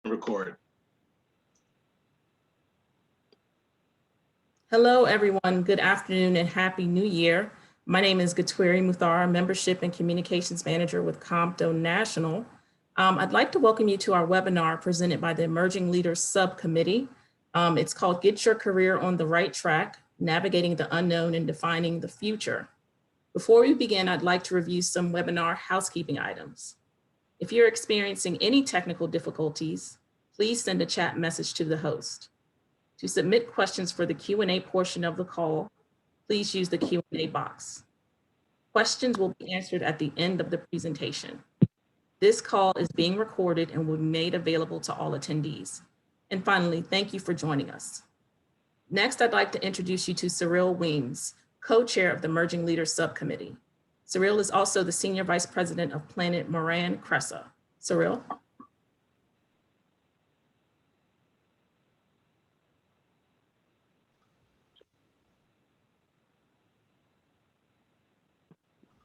Record. Hello, everyone. Good afternoon and Happy New Year. My name is Gatwiri Muthara, Membership and Communications Manager with Compto National. I'd like to welcome you to our webinar presented by the Emerging Leaders Subcommittee. It's called Get Your Career on the Right Track, Navigating the Unknown and Defining the Future. Before we begin, I'd like to review some webinar housekeeping items. If you're experiencing any technical difficulties, please send a chat message to the host. To submit questions for the Q&A portion of the call, please use the Q&A box. Questions will be answered at the end of the presentation. This call is being recorded and will be made available to all attendees. And finally, thank you for joining us. Next, I'd like to introduce you to Cyril Weems, co-chair of the Emerging Leaders Subcommittee. Cyril is also the Senior Vice President of Planet Moran Cressa. Cyril?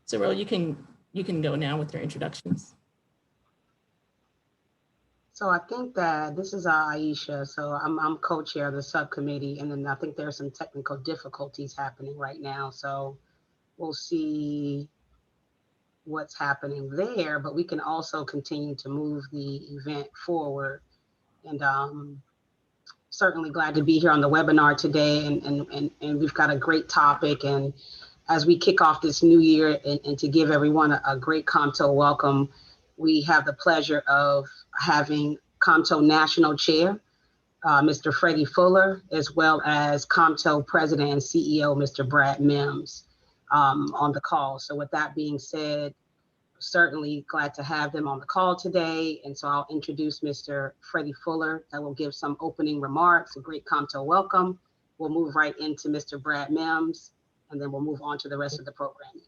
Cyril, you can go now with your introductions. So I think that this is Aisha. So I'm co-chair of the subcommittee, and then I think there's some technical difficulties happening right now. So we'll see what's happening there, but we can also continue to move the event forward. And certainly glad to be here on the webinar today, and we've got a great topic. And as we kick off this new year and to give everyone a great COMTO welcome, we have the pleasure of having COMTO National Chair, Mr. Freddie Fuller, as well as COMTO President and CEO, Mr. Brad Mims, on the call. So with that being said, certainly glad to have them on the call today. And so I'll introduce Mr. Freddie Fuller, that will give some opening remarks, a great COMTO welcome. We'll move right into Mr. Brad Mims, and then we'll move on to the rest of the programming.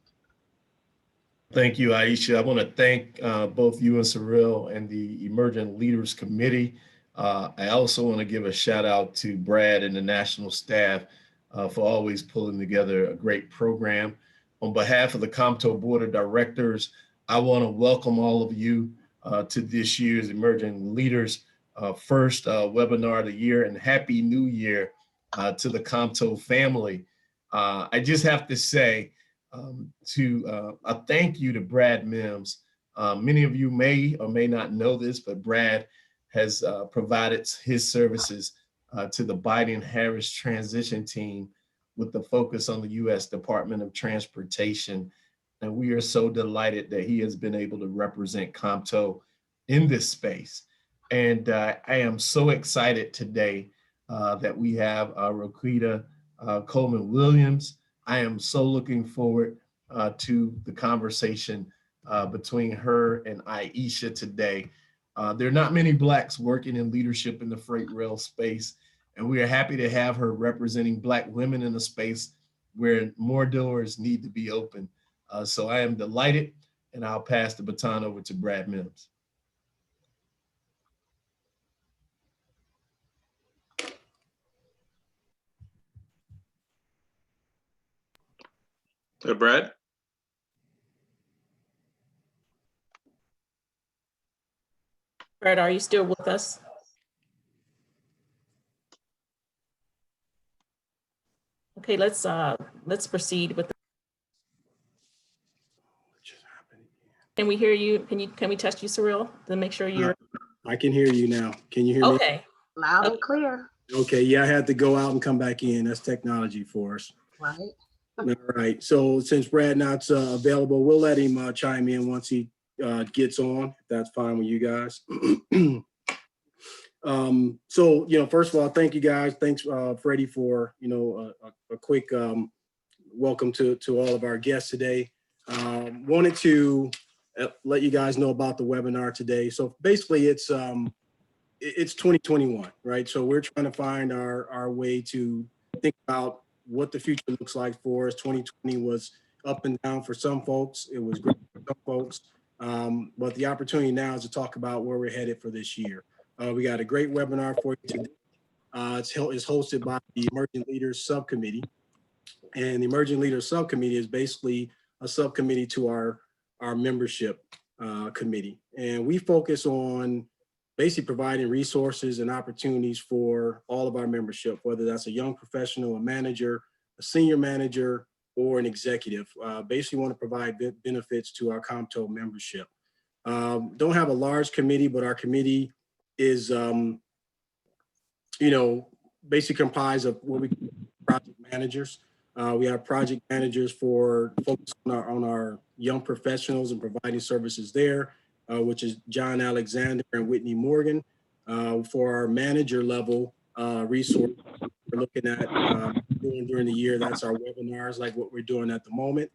Thank you, Aisha. I want to thank both you and Cyril and the Emerging Leaders Committee. I also want to give a shout out to Brad and the national staff for always pulling together a great program. On behalf of the COMTO Board of Directors, I want to welcome all of you to this year's Emerging Leaders first webinar of the year, and Happy New Year to the COMTO family. I just have to say a thank you to Brad Mims. Many of you may or may not know this, but Brad has provided his services to the Biden-Harris transition team with the focus on the U.S. Department of Transportation. And we are so delighted that he has been able to represent COMTO in this space. And I am so excited today that we have Roquita Coleman Williams. I am so looking forward to the conversation between her and Aisha today. There are not many Blacks working in leadership in the freight rail space, and we are happy to have her representing Black women in a space where more doors need to be open. So I am delighted, and I'll pass the baton over to Brad Mims. Hey, Brad. Brad, are you still with us? Okay, let's proceed with. Can we hear you? Can we test you, Cyril, to make sure you're? I can hear you now. Can you hear me? Okay. Loud and clear. Okay, yeah, I had to go out and come back in. That's technology for us. Right. All right, so since Brad not's available, we'll let him chime in once he gets on, if that's fine with you guys. So, first of all, thank you guys. Thanks, Freddie, for, a quick welcome to all of our guests today. Wanted to let you guys know about the webinar today. So basically it's 2021, right? So we're trying to find our way to think about what the future looks like for us. 2020 was up and down for some folks. It was great for some folks. But the opportunity now is to talk about where we're headed for this year. We got a great webinar for you today. It's hosted by the Emerging Leaders Subcommittee. And the Emerging Leaders Subcommittee is basically a subcommittee to our membership committee. And we focus on basically providing resources and opportunities for all of our membership, whether that's a young professional, a manager, a senior manager, or an executive. Basically want to provide benefits to our COMTO membership. Don't have a large committee, but our committee is, basically comprised of what we call project managers. We have project managers for focus on our young professionals and providing services there, which is John Alexander and Whitney Morgan. For our manager level resource, we're looking at doing during the year, that's our webinars like what we're doing at the moment.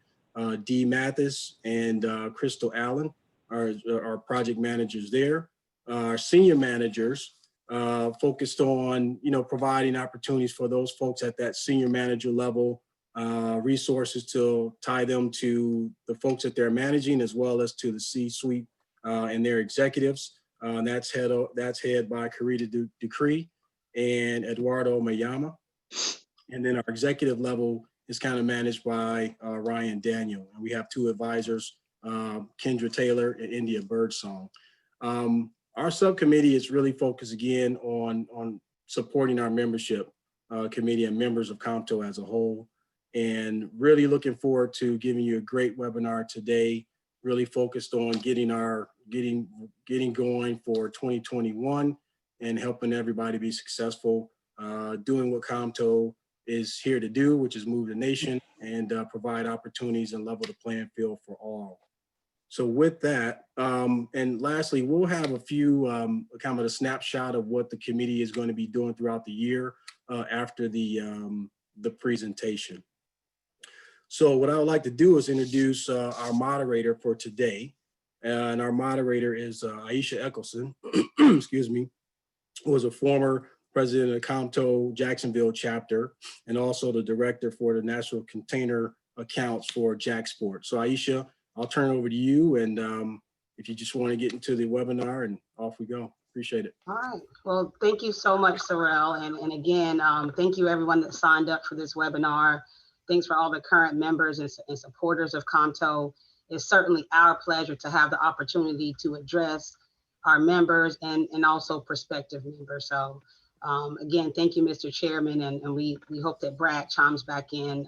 Dee Mathis and Crystal Allen are project managers there. Our senior managers focused on, providing opportunities for those folks at that senior manager level, resources to tie them to the folks that they're managing, as well as to the C-suite and their executives. That's head by Karita Decree and Eduardo Mayama. And then our executive level is kind of managed by Ryan Daniel. And we have two advisors, Kendra Taylor and India Birdsong. Our subcommittee is really focused again on supporting our membership committee and members of COMTO as a whole, and really looking forward to giving you a great webinar today, really focused on getting going for 2021 and helping everybody be successful, doing what COMTO is here to do, which is move the nation and provide opportunities and level the playing field for all. So with that, and lastly, we'll have a few kind of a snapshot of what the committee is going to be doing throughout the year after the presentation. So what I would like to do is introduce our moderator for today. And our moderator is Aisha Eccleston, excuse me, who was a former president of COMTO Jacksonville chapter, and also the director for the National Container Accounts for JackSport. So Aisha, I'll turn it over to you, and if you just want to get into the webinar, and off we go. Appreciate it. All right. Well, thank you so much, Sorrell. And again, thank you everyone that signed up for this webinar. Thanks for all the current members and supporters of COMTO. It's certainly our pleasure to have the opportunity to address our members and also prospective members. So again, thank you, Mr. Chairman, and we hope that Brad chimes back in.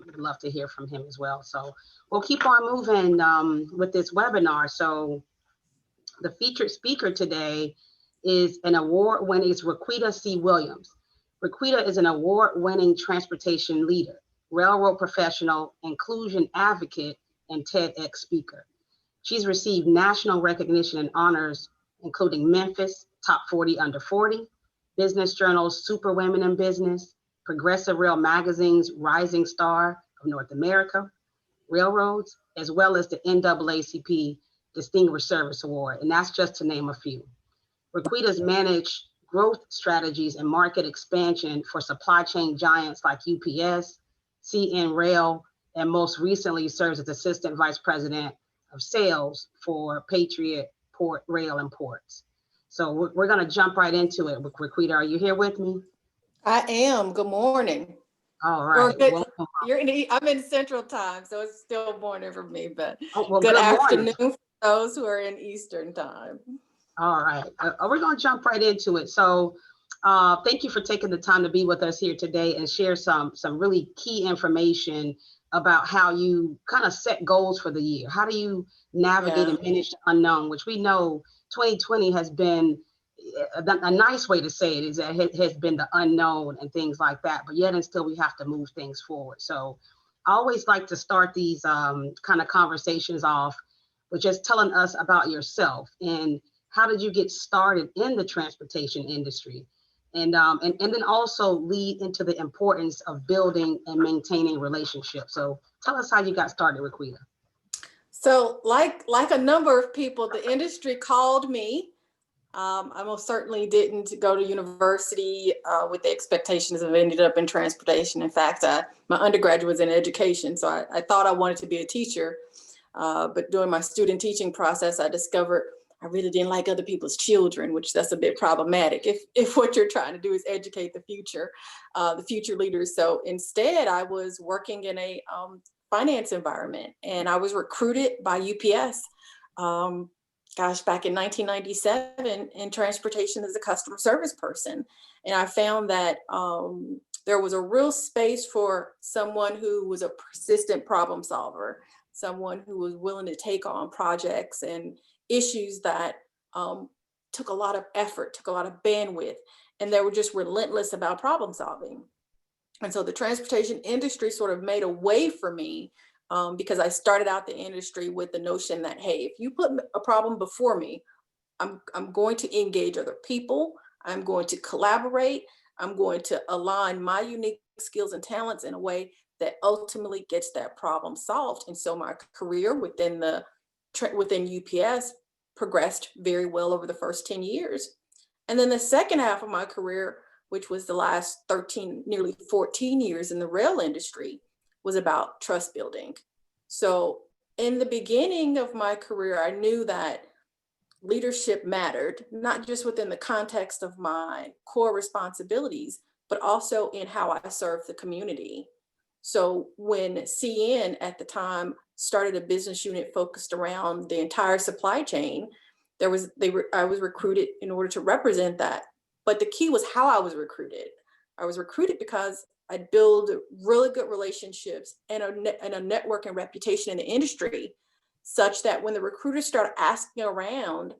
We'd love to hear from him as well. So we'll keep on moving with this webinar. So the featured speaker today is an award-winning, it's Roquita C. Williams. Roquita is an award-winning transportation leader, railroad professional, inclusion advocate, and TEDx speaker. She's received national recognition and honors, including Memphis Top 40 Under 40, Business Journal's Super Women in Business, Progressive Rail Magazine's Rising Star of North America, Railroads, as well as the NAACP Distinguished Service Award, and that's just to name a few. Roquita's managed growth strategies and market expansion for supply chain giants like UPS, CN Rail, and most recently serves as Assistant Vice President of Sales for Patriot Port Rail and Ports. So we're going to jump right into it. Roquita, are you here with me? I am. Good morning. All right. Welcome. I'm in Central Time, so it's still morning for me, but good good afternoon for those who are in Eastern Time. All right. We're going to jump right into it. So thank you for taking the time to be with us here today and share some really key information about how you kind of set goals for the year. How do you navigate and manage the unknown, which we know 2020 has been a nice way to say it is that it has been the unknown and things like that, but yet and still we have to move things forward. So I always like to start these kind of conversations off with just telling us about yourself and how did you get started in the transportation industry? And then also lead into the importance of building and maintaining relationships. So tell us how you got started, Roquita. So like a number of people, the industry called me. I most certainly didn't go to university with the expectations of ended up in transportation. In fact, my undergraduate was in education, so I thought I wanted to be a teacher. But during my student teaching process, I discovered I really didn't like other people's children, which that's a bit problematic if what you're trying to do is educate the future leaders. So instead, I was working in a finance environment, and I was recruited by UPS back in 1997 in transportation as a customer service person. And I found that there was a real space for someone who was a persistent problem solver, someone who was willing to take on projects and issues that took a lot of effort, took a lot of bandwidth, and they were just relentless about problem solving. And so the transportation industry sort of made a way for me because I started out the industry with the notion that, hey, if you put a problem before me, I'm going to engage other people. I'm going to collaborate. I'm going to align my unique skills and talents in a way that ultimately gets that problem solved. And so my career within UPS progressed very well over the first 10 years. And then the second half of my career, which was the last 13, nearly 14 years in the rail industry, was about trust building. So in the beginning of my career, I knew that leadership mattered, not just within the context of my core responsibilities, but also in how I serve the community. So when CN at the time started a business unit focused around the entire supply chain, I was recruited in order to represent that. But the key was how I was recruited. I was recruited because I'd build really good relationships and a network and reputation in the industry, such that when the recruiters started asking around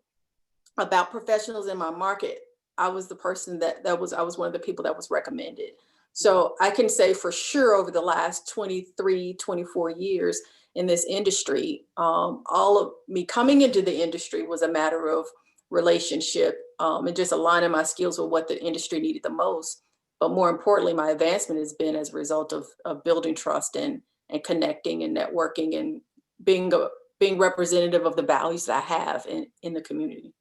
about professionals in my market, I was the person I was one of the people that was recommended. So I can say for sure over the last 23, 24 years in this industry, all of me coming into the industry was a matter of relationship and just aligning my skills with what the industry needed the most. But more importantly, my advancement has been as a result of building trust and connecting and networking and being representative of the values that I have in the community.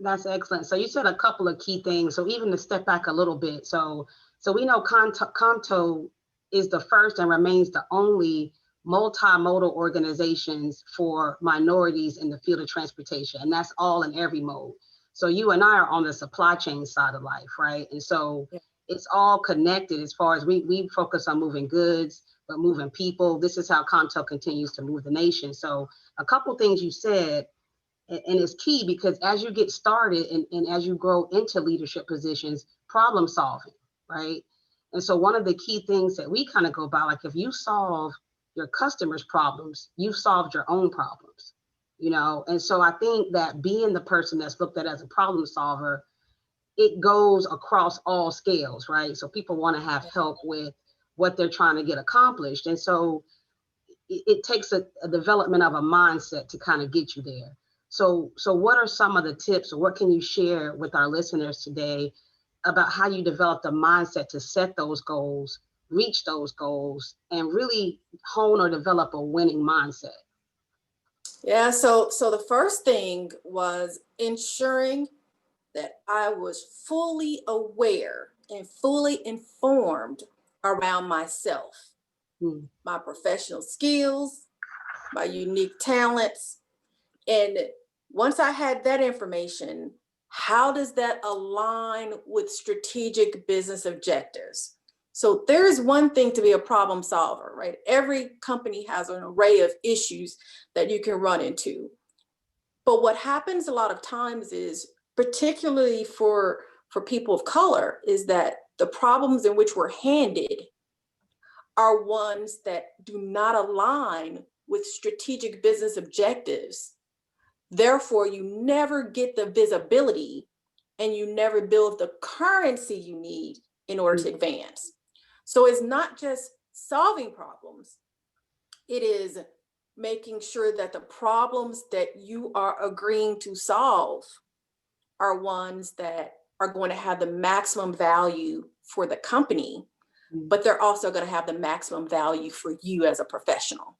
That's excellent. So you said a couple of key things. So even to step back a little bit, so we know COMTO is the first and remains the only multimodal organizations for minorities in the field of transportation, and that's all in every mode. So you and I are on the supply chain side of life, right? And so it's all connected as far as we focus on moving goods, but moving people. This is how COMTO continues to move the nation. So a couple things you said, and it's key because as you get started and as you grow into leadership positions, problem solving, right? And so one of the key things that we kind of go by, like if you solve your customers' problems, you've solved your own problems, you know? And so I think that being the person that's looked at as a problem solver, it goes across all scales, right? So people want to have help with what they're trying to get accomplished. And so it takes a development of a mindset to kind of get you there. So what are some of the tips, or what can you share with our listeners today about how you developed a mindset to set those goals, reach those goals, and really hone or develop a winning mindset? Yeah, so the first thing was ensuring that I was fully aware and fully informed around myself, my professional skills, my unique talents. And once I had that information, how does that align with strategic business objectives? So there is one thing to be a problem solver, right? Every company has an array of issues that you can run into. But what happens a lot of times is, particularly for people of color, is that the problems in which we're handed are ones that do not align with strategic business objectives. Therefore, you never get the visibility and you never build the currency you need in order to advance. So it's not just solving problems, it is making sure that the problems that you are agreeing to solve are ones that are going to have the maximum value for the company, but they're also going to have the maximum value for you as a professional.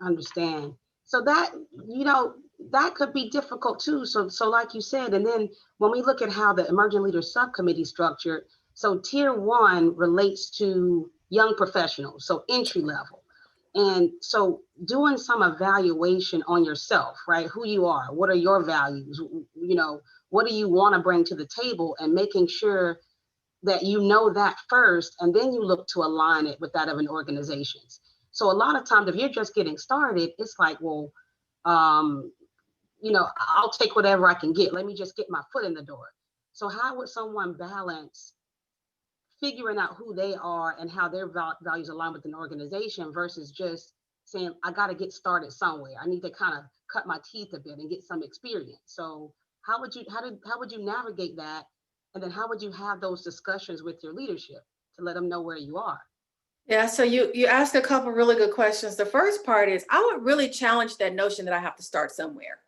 Understand. So that, you know, that could be difficult too. So like you said, and then when we look at how the Emerging Leaders Subcommittee structured, so tier 1 relates to young professionals, so entry level. And so doing some evaluation on yourself, right? Who you are, what are your values? You know, what do you want to bring to the table, and making sure that you know that first, and then you look to align it with that of an organization's. So a lot of times if you're just getting started, it's like, well, I'll take whatever I can get. Let me just get my foot in the door. So how would someone balance figuring out who they are and how their values align with an organization versus just saying, I got to get started somewhere. I need to kind of cut my teeth a bit and get some experience. So how would you navigate that? And then how would you have those discussions with your leadership to let them know where you are? Yeah, so you asked a couple really good questions. The first part is I would really challenge that notion that I have to start somewhere.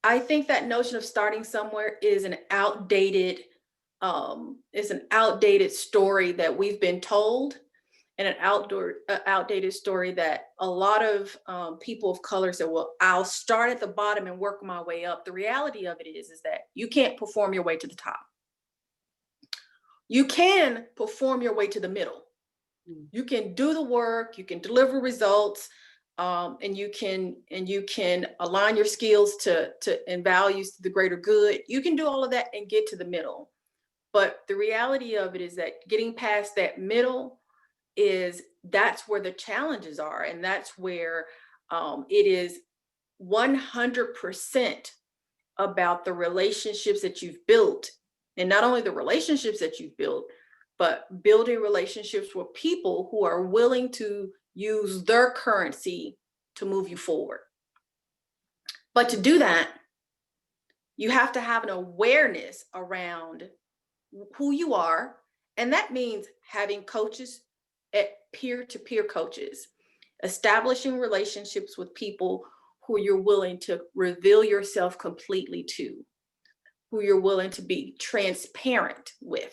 I think that notion of starting somewhere is an outdated story that we've been told, and an outdated story that a lot of people of color say, well, I'll start at the bottom and work my way up. The reality of it is that you can't perform your way to the top. You can perform your way to the middle. You can do the work, you can deliver results, and you can align your skills and values to the greater good. You can do all of that and get to the middle. But the reality of it is that getting past that middle that's where the challenges are. And that's where it is 100% about the relationships that you've built. And not only the relationships that you've built, but building relationships with people who are willing to use their currency to move you forward. But to do that, you have to have an awareness around who you are. And that means having coaches, peer-to-peer coaches, establishing relationships with people who you're willing to reveal yourself completely to, who you're willing to be transparent with,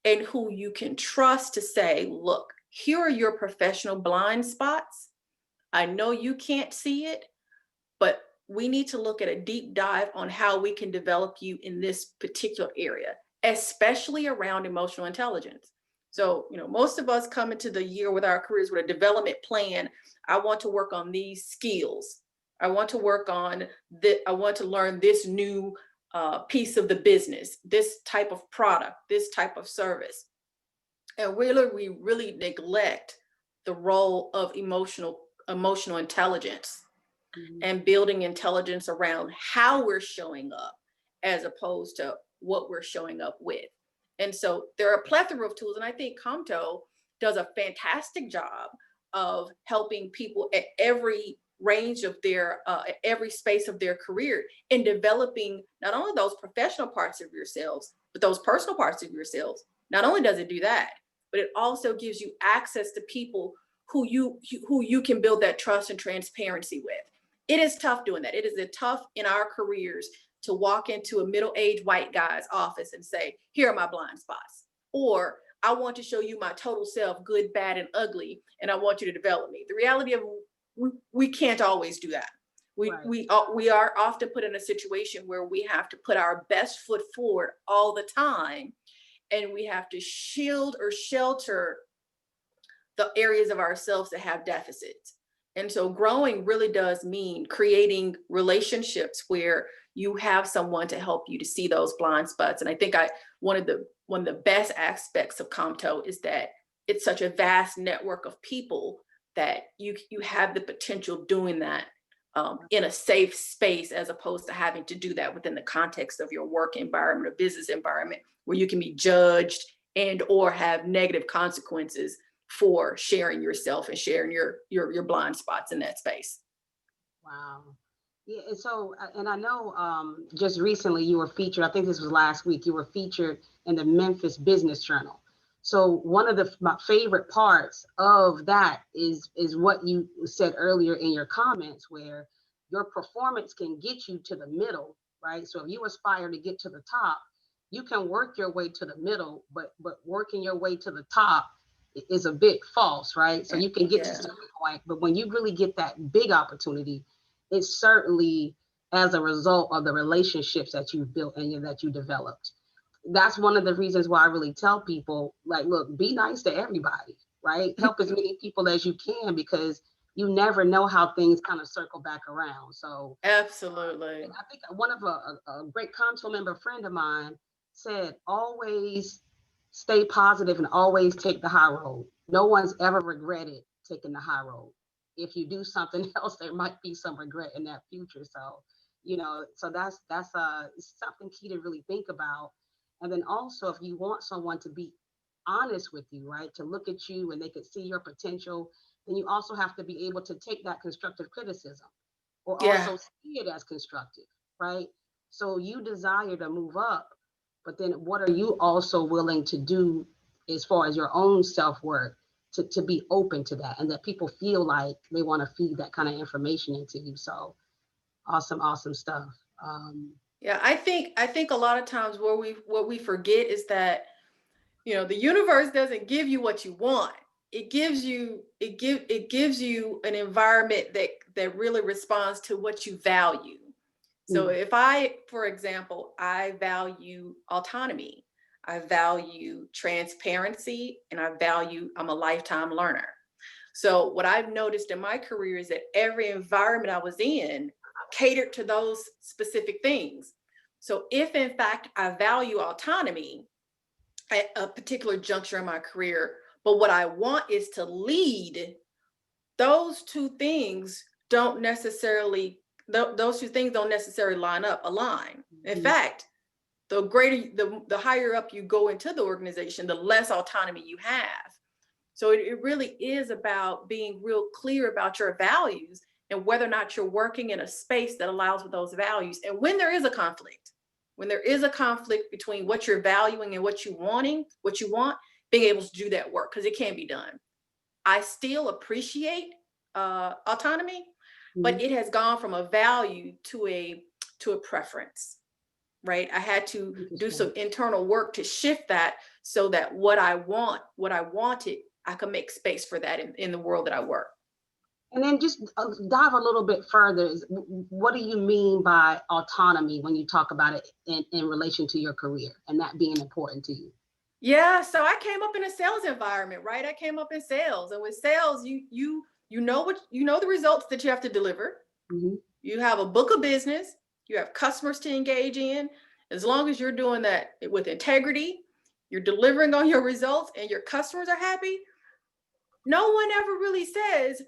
and who you can trust to say, look, here are your professional blind spots. I know you can't see it, but we need to look at a deep dive on how we can develop you in this particular area, especially around emotional intelligence. So, most of us come into the year with our careers with a development plan. I want to work on these skills. I want to work on I want to learn this new piece of the business, this type of product, this type of service. And we really neglect the role of emotional intelligence and building intelligence around how we're showing up as opposed to what we're showing up with. And so there are a plethora of tools, and I think COMTO does a fantastic job of helping people at every range of their, every space of their career in developing not only those professional parts of yourselves, but those personal parts of yourselves. Not only does it do that, but it also gives you access to people who you can build that trust and transparency with. It is tough doing that. It is tough in our careers to walk into a middle-aged white guy's office and say, here are my blind spots. Or I want to show you my total self, good, bad, and ugly, and I want you to develop me. The reality of we can't always do that. We are often put in a situation where we have to put our best foot forward all the time, and we have to shield or shelter the areas of ourselves that have deficits. And so growing really does mean creating relationships where you have someone to help you to see those blind spots. And I think one of the best aspects of COMTO is that it's such a vast network of people that you have the potential of doing that in a safe space, as opposed to having to do that within the context of your work environment or business environment, where you can be judged and or have negative consequences for sharing yourself and sharing your blind spots in that space. Wow. Yeah, and so, and I know just recently you were featured, I think this was last week, you were featured in the Memphis Business Journal. So one of my favorite parts of that is what you said earlier in your comments, where your performance can get you to the middle, right? So if you aspire to get to the top, you can work your way to the middle, but working your way to the top is a bit false, right? So you can get to a certain point, but when you really get that big opportunity, it's certainly as a result of the relationships that you've built and that you developed. That's one of the reasons why I really tell people, like, look, be nice to everybody, right? Help as many people as you can, because you never know how things kind of circle back around. So absolutely. I think one of a great COMTO member friend of mine said, always stay positive and always take the high road. No one's ever regretted taking the high road. If you do something else, there might be some regret in that future. So you know, so that's something key to really think about. And then also, if you want someone to be honest with you, right, to look at you and they could see your potential, then you also have to be able to take that constructive criticism or Yeah. also see it as constructive, right? So you desire to move up, but then what are you also willing to do as far as your own self-worth to be open to that, and that people feel like they want to feed that kind of information into you. So awesome stuff. Yeah, I think a lot of times what we forget is that, you know, the universe doesn't give you what you want. It gives you an environment that really responds to what you value. So if I, for example, I value autonomy, I value transparency, and I'm a lifetime learner. So what I've noticed in my career is that every environment I was in catered to those specific things. So if in fact I value autonomy at a particular juncture in my career, but what I want is to lead, those two things don't necessarily align. In fact, the higher up you go into the organization, the less autonomy you have. So it really is about being real clear about your values and whether or not you're working in a space that allows for those values. And when there is a conflict between what you're valuing and what you want, being able to do that work, because it can be done. I still appreciate autonomy, but it has gone from a value to a preference, right? I had to do some internal work to shift that so that what I wanted, I could make space for that in the world that I work. And then just dive a little bit further. What do you mean by autonomy when you talk about it in relation to your career and that being important to you? Yeah, so I came up in a sales environment, right? I came up in sales, and with sales, you know the results that you have to deliver. You have a book of business, you have customers to engage in. As long as you're doing that with integrity, you're delivering on your results, and your customers are happy. No one ever really says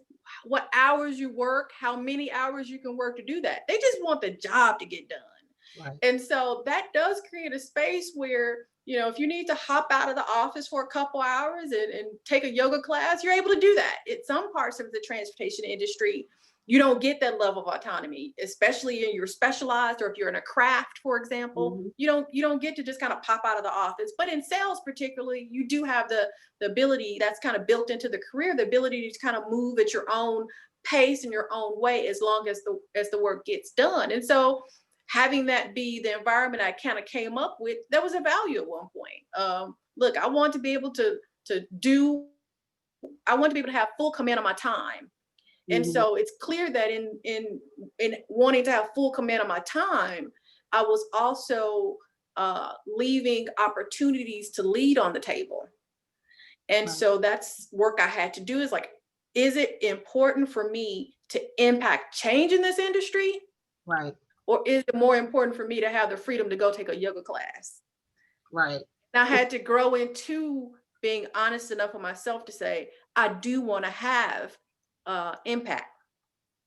what hours you work, how many hours you can work to do that. They just want the job to get done. Right. And so that does create a space where, you know, if you need to hop out of the office for a couple hours and take a yoga class, you're able to do that. In some parts of the transportation industry, you don't get that level of autonomy, especially if you're specialized or if you're in a craft, for example. You don't get to just kind of pop out of the office. But in sales particularly, you do have the ability that's kind of built into the career, the ability to kind of move at your own pace and your own way as long as the work gets done. And so having that be the environment I kind of came up with, that was a value at one point. Look, I want to be able to have full command of my time. And so it's clear that in wanting to have full command of my time, I was also leaving opportunities to lead on the table. And so that's work I had to do, is like, is it important for me to impact change in this industry? Right. Or is it more important for me to have the freedom to go take a yoga class? Right. And I had to grow into being honest enough with myself to say, I do want to have impact.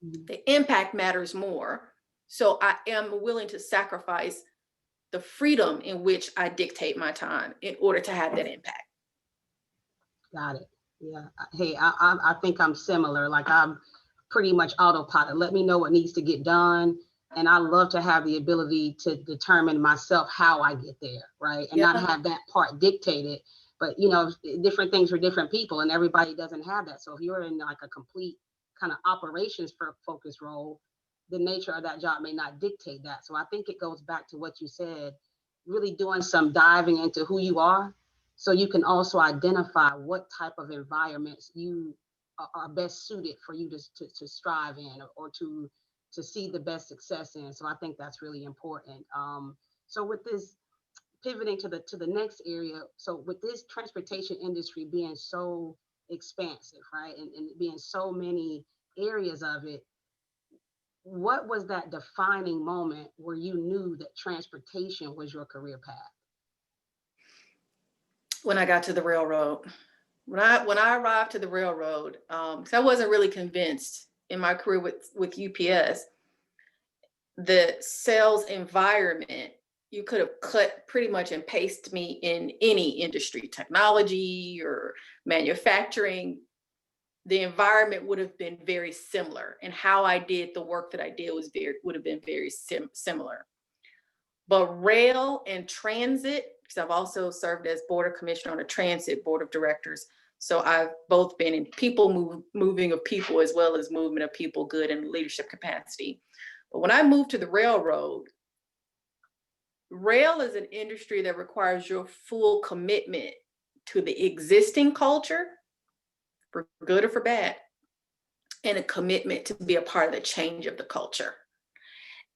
The impact matters more. So I am willing to sacrifice the freedom in which I dictate my time in order to have that impact. Got it. Yeah. Hey, I think I'm similar. Like, I'm pretty much autopilot. Let me know what needs to get done. And I love to have the ability to determine myself how I get there, right? And not have that part dictated. But, you know, different things for different people, and everybody doesn't have that. So if you're in like a complete kind of operations focused role, the nature of that job may not dictate that. So I think it goes back to what you said, really doing some diving into who you are, so you can also identify what type of environments you are best suited for you to strive in, or to see the best success in. So I think that's really important. So with this, pivoting to the next area, so with this transportation industry being so expansive, right, and being so many areas of it, what was that defining moment where you knew that transportation was your career path? When I got to the railroad. When I arrived to the railroad, so I wasn't really convinced in my career with UPS. the sales environment, you could have cut pretty much and pasted me in any industry, technology or manufacturing. The environment would have been very similar, and how I did the work that I did would have been very similar. But rail and transit, because I've also served as board of commissioner on a transit board of directors. So I've both been in people moving of people as well as movement of people, good in leadership capacity. But when I moved to the railroad, rail is an industry that requires your full commitment to the existing culture, for good or for bad, and a commitment to be a part of the change of the culture.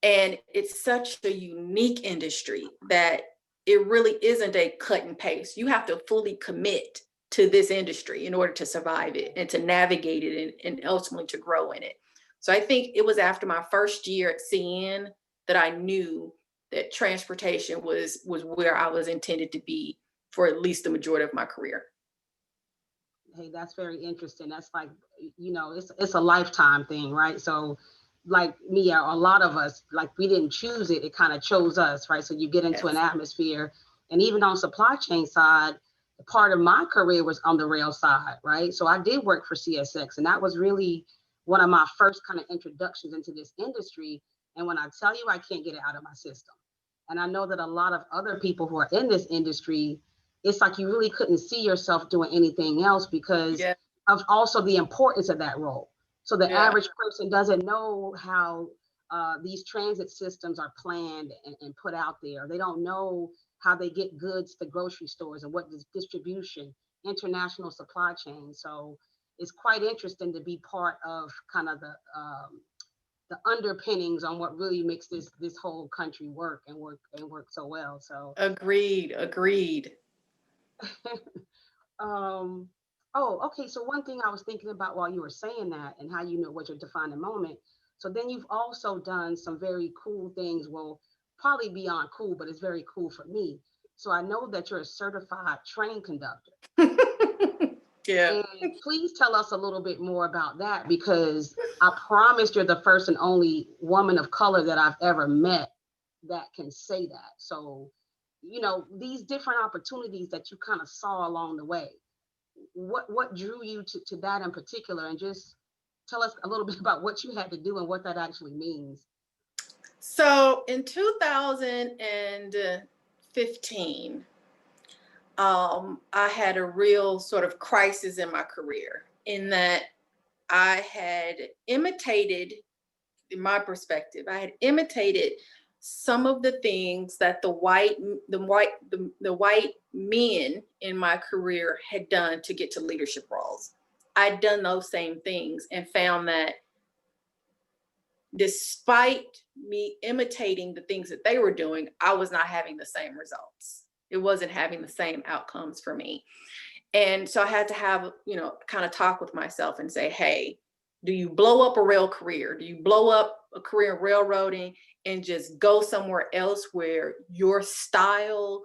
And it's such a unique industry that it really isn't a cut and paste. You have to fully commit to this industry in order to survive it and to navigate it and ultimately to grow in it. So I think it was after my first year at CN that I knew that transportation was where I was intended to be for at least the majority of my career. Hey, that's very interesting. That's like, you know, it's a lifetime thing, right? So like me, a lot of us, like we didn't choose it, it kind of chose us, right? So you get into an atmosphere, and even on supply chain side, part of my career was on the rail side, right? So I did work for CSX, and that was really one of my first kind of introductions into this industry. And when I tell you, I can't get it out of my system. And I know that a lot of other people who are in this industry, it's like you really couldn't see yourself doing anything else because of also the importance of that role. So the average person doesn't know how these transit systems are planned and put out there. They don't know how they get goods to grocery stores and what is distribution, international supply chain. So it's quite interesting to be part of kind of the underpinnings on what really makes this whole country work so well. So Agreed. Oh, okay. So one thing I was thinking about while you were saying that and how you know what your defining moment. So then you've also done some very cool things. Well, probably beyond cool, but it's very cool for me. So I know that you're a certified train conductor. And please tell us a little bit more about that, because I promise you're the first and only woman of color that I've ever met that can say that. So, you know, these different opportunities that you kind of saw along the way, what drew you to that in particular, and just tell us a little bit about what you had to do and what that actually means. So in 2015, I had a real sort of crisis in my career, in that I had imitated, in my perspective, I had imitated some of the things that the white men in my career had done to get to leadership roles. I'd done those same things and found that despite me imitating the things that they were doing, I was not having the same results. It wasn't having the same outcomes for me. And so I had to have, you know, kind of talk with myself and say, hey, do you blow up a rail career? Do you blow up a career in railroading and just go somewhere else where your style,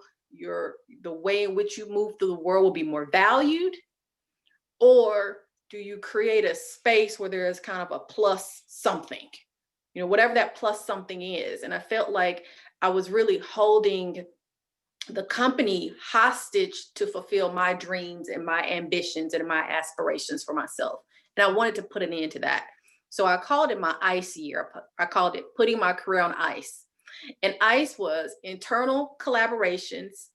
the way in which you move through the world will be more valued? Or do you create a space where there is kind of a plus something, you know, whatever that plus something is? And I felt like I was really holding the company hostage to fulfill my dreams and my ambitions and my aspirations for myself. And I wanted to put an end to that. So I called it my ICE year. I called it putting my career on ice. And ICE was internal collaborations,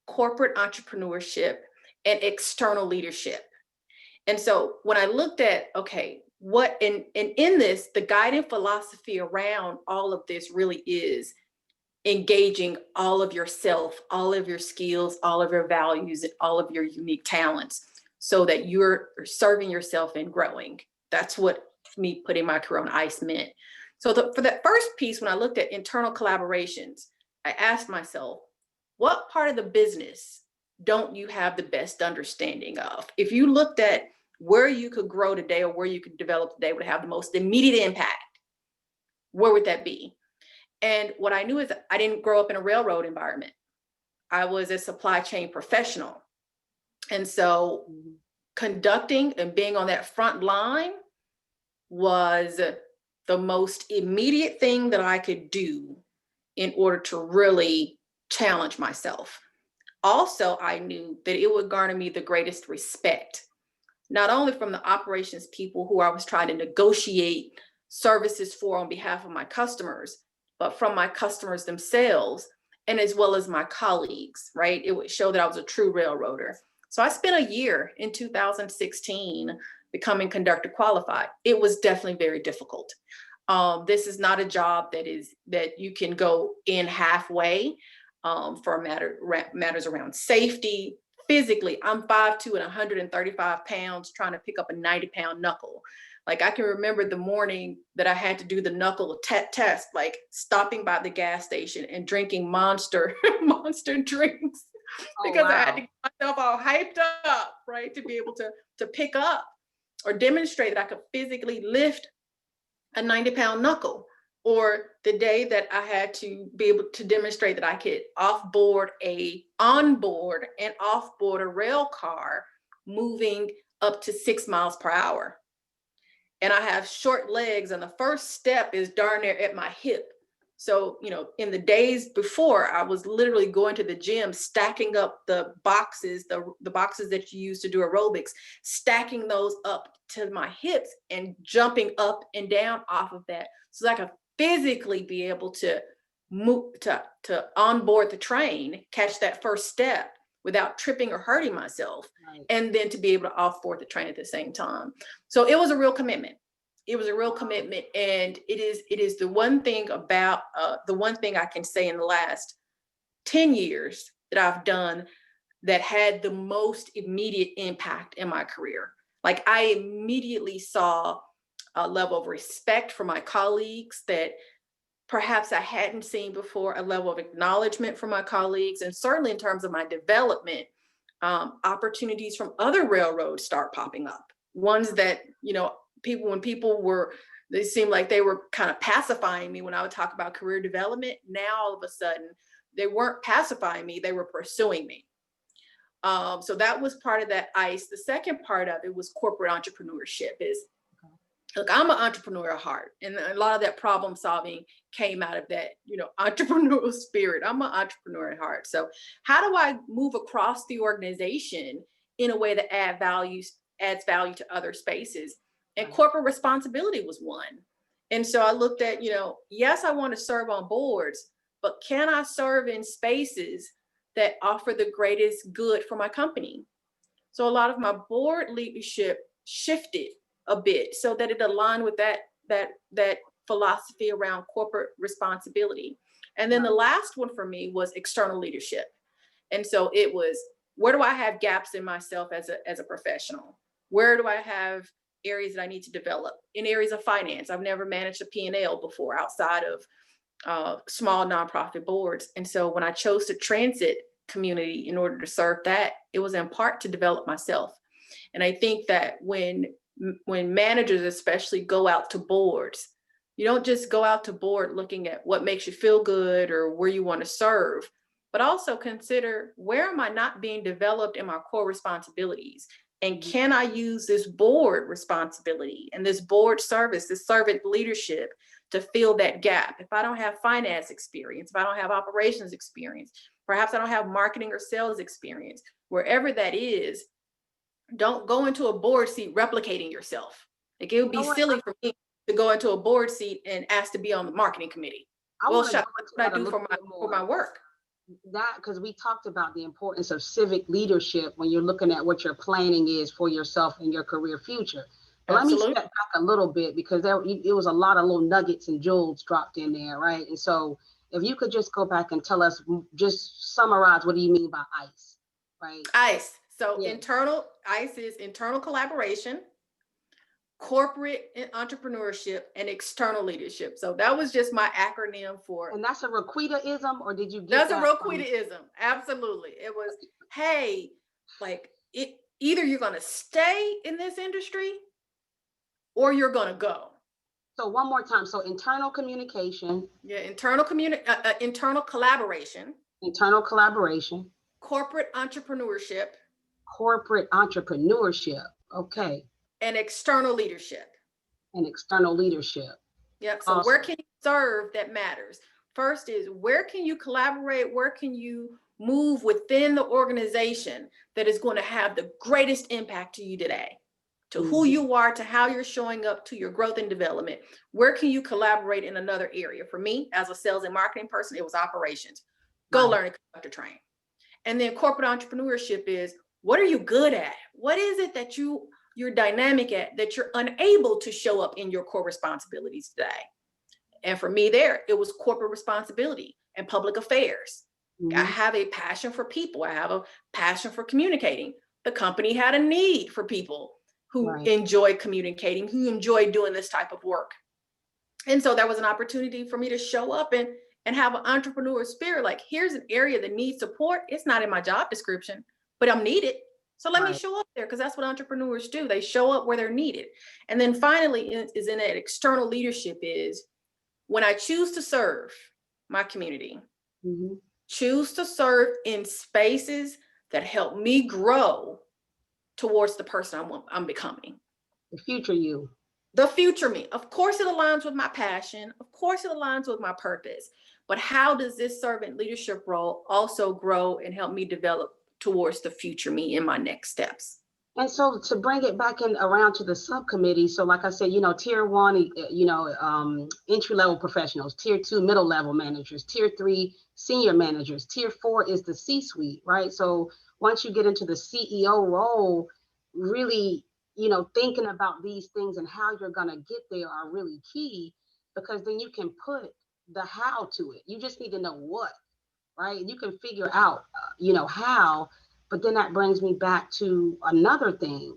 corporate entrepreneurship, and external leadership. And so when I looked at, okay, what, and in this, the guiding philosophy around all of this really is engaging all of yourself, all of your skills, all of your values, and all of your unique talents so that you're serving yourself and growing. That's what me putting my career on ice meant. So for that first piece, when I looked at internal collaborations, I asked myself, what part of the business don't you have the best understanding of? If you looked at where you could grow today or where you could develop today would have the most immediate impact, where would that be? And what I knew is I didn't grow up in a railroad environment. I was a supply chain professional. And so conducting and being on that front line was the most immediate thing that I could do in order to really challenge myself. Also, I knew that it would garner me the greatest respect, not only from the operations people who I was trying to negotiate services for on behalf of my customers, but from my customers themselves, and as well as my colleagues, right? It would show that I was a true railroader. So I spent a year in 2016 becoming conductor qualified. It was definitely very difficult. This is not a job that you can go in halfway for matters around safety. Physically, I'm 5'2" and 135 pounds trying to pick up a 90-pound knuckle. Like, I can remember the morning that I had to do the knuckle test, like stopping by the gas station and drinking monster drinks because I had to get myself all hyped up, right, to be able to pick up or demonstrate that I could physically lift a 90-pound knuckle. Or the day that I had to be able to demonstrate that I could onboard and offboard a rail car moving up to 6 miles per hour. And I have short legs, and the first step is darn near at my hip. So, in the days before, I was literally going to the gym, stacking up the boxes, the boxes that you use to do aerobics, stacking those up to my hips and jumping up and down off of that, so that I could physically be able to move to onboard the train, catch that first step without tripping or hurting myself, right, and then to be able to offboard the train at the same time. So it was a real commitment. It was a real commitment, and it is the one thing about the one thing I can say in the last 10 years that I've done that had the most immediate impact in my career. Like, I immediately saw a level of respect for my colleagues that perhaps I hadn't seen before, a level of acknowledgement from my colleagues, and certainly in terms of my development, opportunities from other railroads start popping up. Ones that, they seemed like they were kind of pacifying me when I would talk about career development. Now, all of a sudden, they weren't pacifying me, they were pursuing me. So that was part of that ICE. The second part of it was corporate entrepreneurship. Look, I'm an entrepreneur at heart, and a lot of that problem solving came out of that, entrepreneurial spirit. I'm an entrepreneur at heart. So how do I move across the organization in a way that adds value to other spaces? And corporate responsibility was one. And so I looked at, yes, I want to serve on boards, but can I serve in spaces that offer the greatest good for my company? So a lot of my board leadership shifted a bit so that it aligned with that philosophy around corporate responsibility. And then the last one for me was external leadership. And so it was, where do I have gaps in myself as a professional? Where do I have areas that I need to develop? In areas of finance, I've never managed a P&L before outside of small nonprofit boards. And so when I chose the transit community in order to serve that, it was in part to develop myself. And I think that when managers especially go out to boards, you don't just go out to board looking at what makes you feel good or where you want to serve, but also consider, where am I not being developed in my core responsibilities? And can I use this board responsibility and this board service, this servant leadership, to fill that gap? If I don't have finance experience, if I don't have operations experience, perhaps I don't have marketing or sales experience, wherever that is, don't go into a board seat replicating yourself. Like, it would be silly for me to go into a board seat and ask to be on the marketing committee. Well, shut up. That's what I do for my work. That, because we talked about the importance of civic leadership when you're looking at what your planning is for yourself and your career future. But let me step back a little bit, because it was a lot of little nuggets and jewels dropped in there, right? And so if you could just go back and tell us, just summarize, what do you mean by ICE, right? ICE. So ICE is internal collaboration, corporate entrepreneurship, and external leadership. So that was just my acronym for. And that's a Roquita-ism, or did you get that? That's a Roquita-ism. Absolutely. It was, hey, like, either you're going to stay in this industry or you're going to go. So one more time. So internal communication. Yeah, internal collaboration. Internal collaboration. Corporate entrepreneurship. Corporate entrepreneurship. Okay. And external leadership. And external leadership. Yep. So where can you serve that matters? First is where can you collaborate? Where can you move within the organization that is going to have the greatest impact to you today, to who you are, to how you're showing up, to your growth and development? Where can you collaborate in another area? For me, as a sales and marketing person, it was operations. Go learn and conduct a train. And then corporate entrepreneurship is, what are you good at? What is it that you're dynamic at that you're unable to show up in your core responsibilities today? And for me there, it was corporate responsibility and public affairs. I have a passion for people. I have a passion for communicating. The company had a need for people who enjoy communicating, who enjoy doing this type of work. And so there was an opportunity for me to show up and have an entrepreneur spirit. Like, here's an area that needs support. It's not in my job description, but I'm needed. So let me show up there, because that's what entrepreneurs do. They show up where they're needed. And then finally is in that external leadership is when I choose to serve my community, choose to serve in spaces that help me grow towards the person I'm becoming. The future you. The future me. Of course, it aligns with my passion. Of course, it aligns with my purpose. But how does this servant leadership role also grow and help me develop towards the future me in my next steps? And so to bring it back in around to the subcommittee, so like I said, tier 1, entry-level professionals, tier 2, middle-level managers, tier 3, senior managers, tier 4 is the C-suite, right? So once you get into the CEO role, really, thinking about these things and how you're going to get there are really key, because then you can put the how to it. You just need to know what, right? You can figure out, how. But then that brings me back to another thing.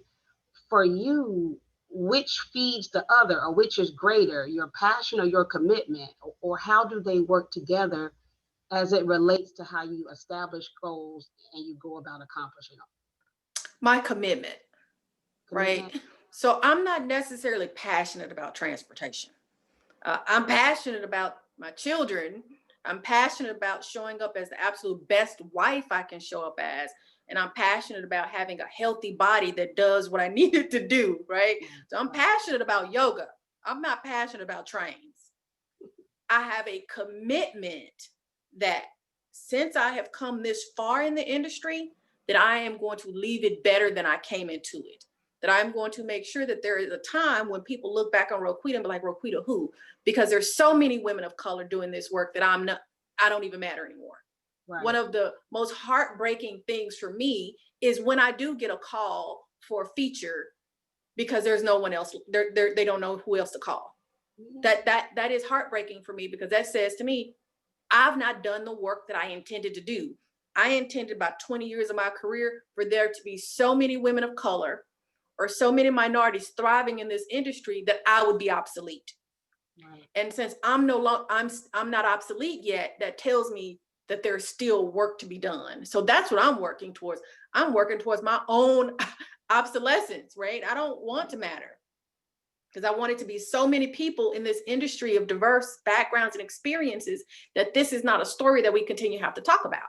For you, which feeds the other, or which is greater, your passion or your commitment, or how do they work together as it relates to how you establish goals and you go about accomplishing them? My commitment, right? So I'm not necessarily passionate about transportation. I'm passionate about my children. I'm passionate about showing up as the absolute best wife I can show up as. And I'm passionate about having a healthy body that does what I need it to do, right? So I'm passionate about yoga. I'm not passionate about trains. I have a commitment that since I have come this far in the industry, that I am going to leave it better than I came into it. That I'm going to make sure that there is a time when people look back on Roquita and be like, Roquita who? Because there's so many women of color doing this work that I don't even matter anymore. Right. One of the most heartbreaking things for me is when I do get a call for a feature because there's no one else, they don't know who else to call. That is heartbreaking for me, because that says to me, I've not done the work that I intended to do. I intended about 20 years of my career for there to be so many women of color or so many minorities thriving in this industry that I would be obsolete. Right. And since I'm not obsolete yet, that tells me that there's still work to be done. So that's what I'm working towards. I'm working towards my own obsolescence, right? I don't want to matter, because I want it to be so many people in this industry of diverse backgrounds and experiences that this is not a story that we continue to have to talk about.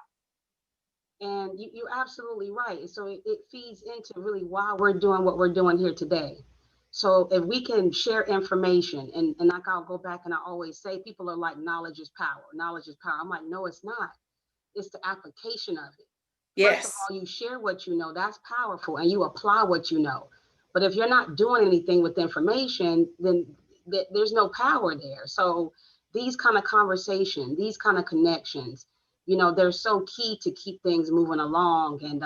And you're absolutely right. So it feeds into really why we're doing what we're doing here today. So if we can share information, and like I'll go back and I always say, people are like, knowledge is power. Knowledge is power. I'm like, no, it's not. It's the application of it. Yes. First of all, you share what you know. That's powerful, and you apply what you know. But if you're not doing anything with information, then there's no power there. So these kind of conversations, these kind of connections, they're so key to keep things moving along. And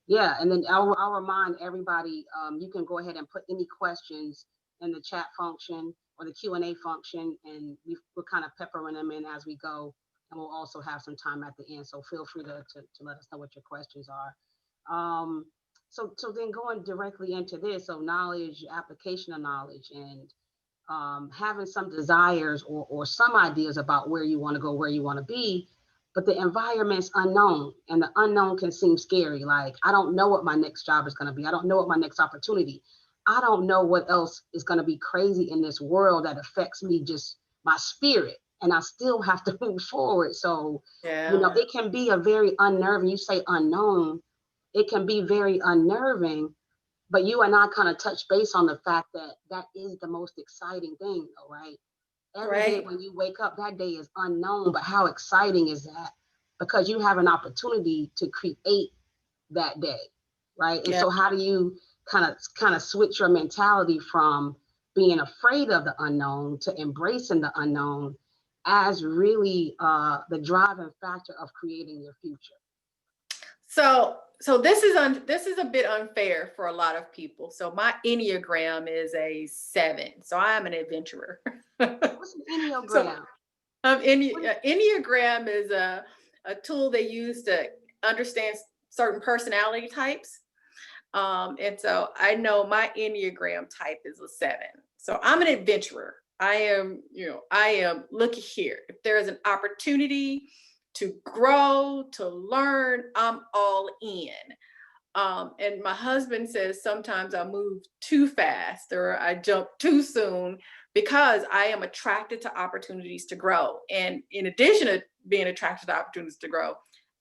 and then I'll remind everybody, you can go ahead and put any questions in the chat function or the Q&A function, and we're kind of peppering them in as we go. And we'll also have some time at the end. So feel free to let us know what your questions are. So then going directly into this, so knowledge, application of knowledge, and having some desires or some ideas about where you want to go, where you want to be, but the environment's unknown, and the unknown can seem scary. Like, I don't know what my next job is going to be. I don't know what my next opportunity. I don't know what else is going to be crazy in this world that affects me, just my spirit. And I still have to move forward. So, it can be a very unnerving, you say unknown, it can be very unnerving, but you and I kind of touch base on the fact that that is the most exciting thing, though, right? Every day Right. when you wake up, that day is unknown, but how exciting is that? Because you have an opportunity to create that day, right? And Yeah. so how do you kind of switch your mentality from being afraid of the unknown to embracing the unknown as really the driving factor of creating your future? So this is a bit unfair for a lot of people. So my Enneagram is a 7. So I am an adventurer. What's an Enneagram? So Enneagram is a tool they use to understand certain personality types. And so I know my Enneagram type is a 7. So I'm an adventurer. I am, look here. If there is an opportunity to grow, to learn, I'm all in. And my husband says sometimes I move too fast or I jump too soon because I am attracted to opportunities to grow. And in addition to being attracted to opportunities to grow,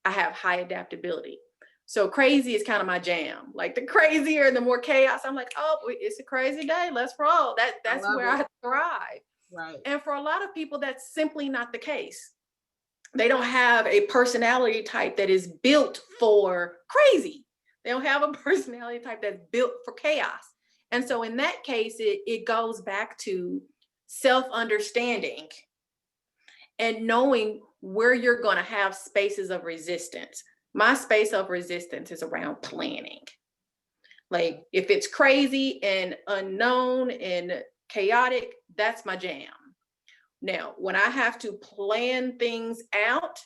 I have high adaptability. So crazy is kind of my jam. Like the crazier, the more chaos, I'm like, oh, it's a crazy day. Let's roll. That's where I thrive. Right. And for a lot of people, that's simply not the case. They don't have a personality type that is built for crazy. They don't have a personality type that's built for chaos. And so in that case, it goes back to self-understanding and knowing where you're going to have spaces of resistance. My space of resistance is around planning. Like if it's crazy and unknown and chaotic, that's my jam. Now, when I have to plan things out,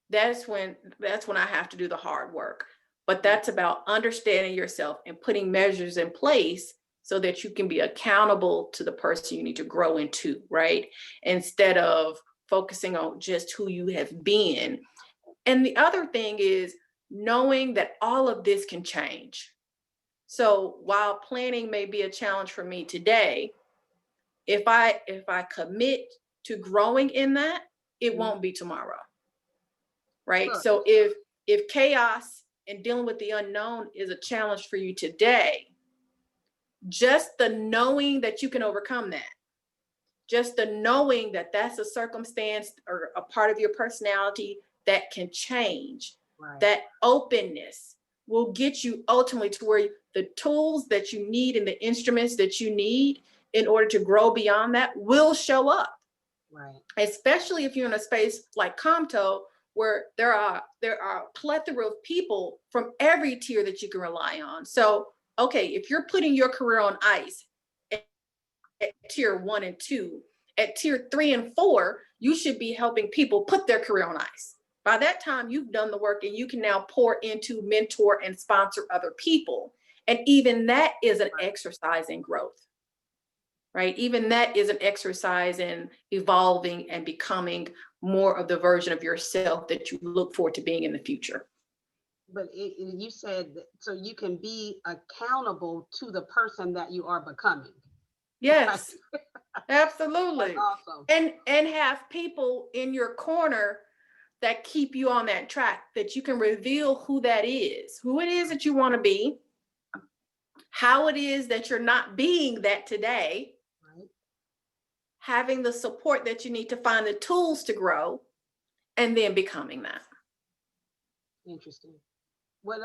that's when I have to do the hard work. But that's about understanding yourself and putting measures in place so that you can be accountable to the person you need to grow into, right? Instead of focusing on just who you have been. And the other thing is knowing that all of this can change. So while planning may be a challenge for me today, if I commit to growing in that, it won't be tomorrow. Right? Sure. So if chaos and dealing with the unknown is a challenge for you today, just the knowing that you can overcome that, just the knowing that that's a circumstance or a part of your personality that can change, Right. that openness will get you ultimately to where the tools that you need and the instruments that you need in order to grow beyond that will show up. Right. Especially if you're in a space like COMTO, where there are a plethora of people from every tier that you can rely on. So, okay, if you're putting your career on ice at tier 1 and 2, at tier 3 and 4, you should be helping people put their career on ice. By that time, you've done the work and you can now pour into, mentor, and sponsor other people. And even that is an exercise in growth, right? Even that is an exercise in evolving and becoming more of the version of yourself that you look forward to being in the future. But you said that, so you can be accountable to the person that you are becoming. Yes, absolutely. That's awesome. And have people in your corner that keep you on that track, that you can reveal who that is, who it is that you want to be, how it is that you're not being that today, Right. having the support that you need to find the tools to grow, and then becoming that. Interesting. What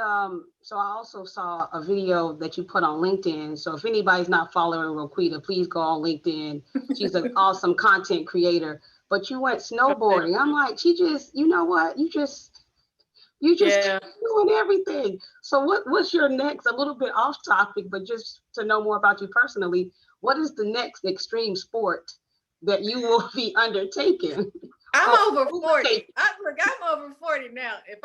so I also saw a video that you put on LinkedIn. So if anybody's not following Roquita, please go on LinkedIn. She's an awesome content creator. But you went snowboarding. I'm like, she just, you know what? You just Yeah. doing everything. So what's your next, a little bit off topic, but just to know more about you personally, what is the next extreme sport that you will be undertaking? I'm over 40. I'm over 40 now. If